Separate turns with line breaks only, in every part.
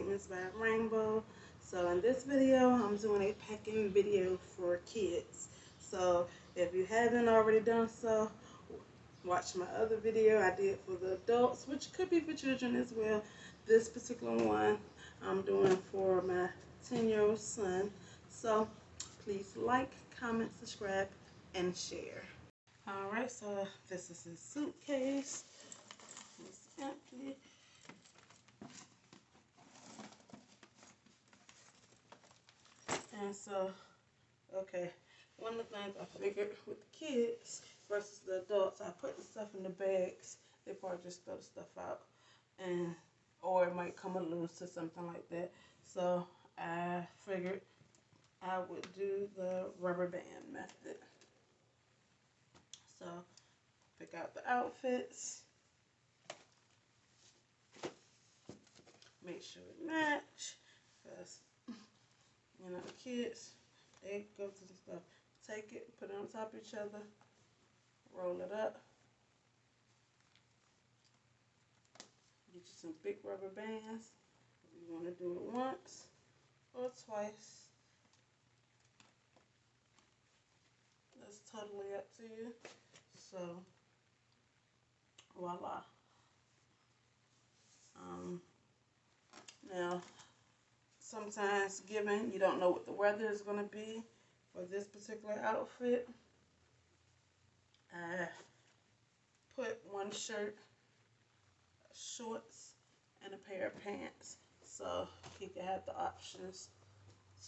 Statements by Rainbow. So in this video, I'm doing a packing video for kids. So if you haven't already done so, watch my other video I did for the adults, which could be for children as well. This particular one I'm doing for my 10-year-old son. So please like, comment, subscribe, and share. Alright, so this is his suitcase. It's empty. And so, okay, one of the things I figured with the kids versus the adults, I put the stuff in the bags. They probably just throw the stuff out, or it might come loose or something like that. So I figured I would do the rubber band method. So pick out the outfits, make sure it match, because you know, the kids, they go to the stuff. Take it, put it on top of each other, roll it up. Get you some big rubber bands. If you want to do it once or twice, that's totally up to you. So, voila. Now, sometimes given you don't know what the weather is going to be for this particular outfit, I put one shirt, shorts, and a pair of pants, so he can have the options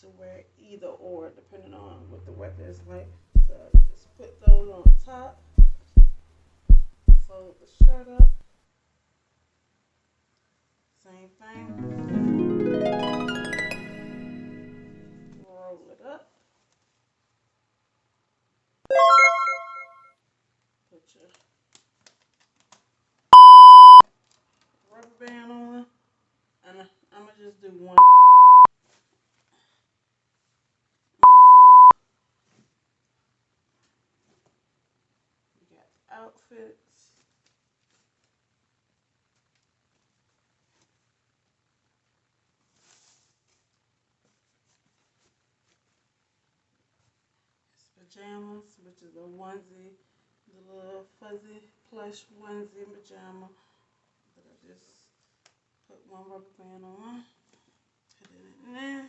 to wear either or depending on what the weather is like. So just put those on top, fold the shirt up, same thing, roll it up, put your rubber band on, and I'm going to just do one. And so you got outfits. Pajamas, which is a onesie, the little fuzzy plush onesie pajama that I just put one rubber band on, put it in there.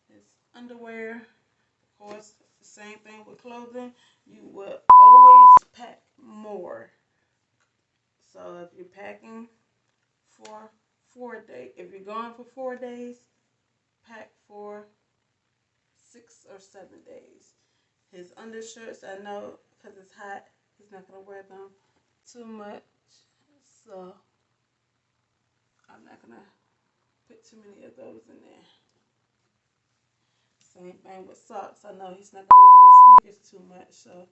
His underwear, of course, the same thing with clothing. You would always pack more. So if you're packing for 4 days, if you're gone for 4 days, pack for 6 or 7 days. His undershirts, I know because it's hot, he's not going to wear them too much. So I'm not going to put too many of those in there. Same thing with socks. I know he's not going to be wearing sneakers too much, so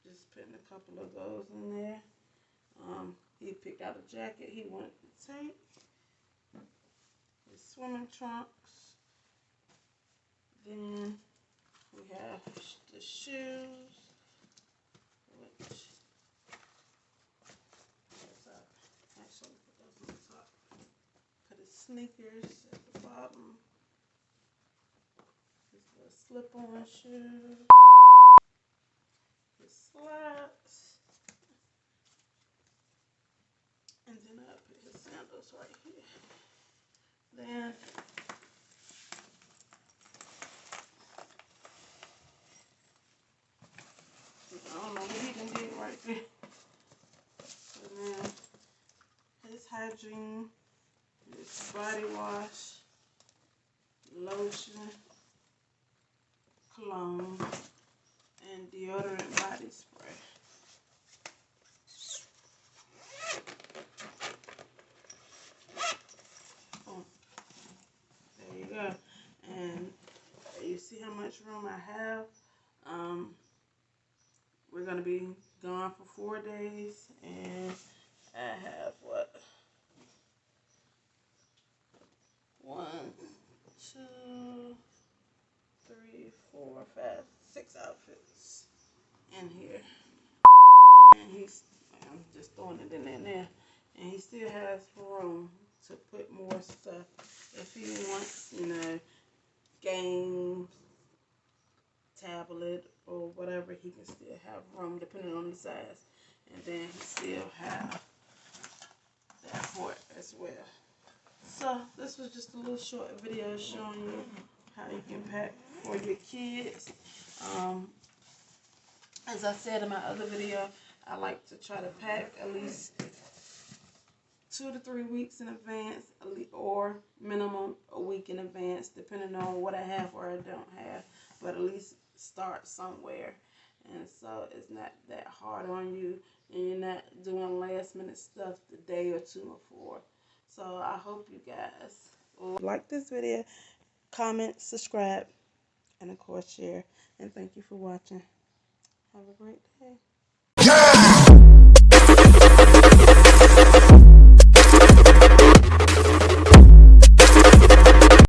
just putting a couple of those in there. He picked out a jacket he wanted to take. His swimming trunks. Then we have the shoes, which actually put those on the top. Put his sneakers at the bottom. His little slip-on shoes. His slacks. And then I put his sandals right here. Then I don't know what he done did right there. And then his hygiene, his body wash, lotion, cologne, and deodorant body spray. Oh, there you go. And you see how much room I have. We're going to be gone for 4 days, and I have what? 1, 2, 3, 4, 5, 6 outfits in here. And I'm just throwing it in there. and he still has room to put more stuff if he wants, you know, games, tablet, or whatever. He can still have room depending on the size, and then he still have that port as well. So this was just a little short video showing you how you can pack for your kids. As I said in my other video, I like to try to pack at least 2 to 3 weeks in advance, or minimum a week in advance, depending on what I have or I don't have. But at least start somewhere, and so it's not that hard on you, and you're not doing last minute stuff the day or two before. So I hope you guys like this video, comment, subscribe, and of course share. And thank you for watching. Have a great day.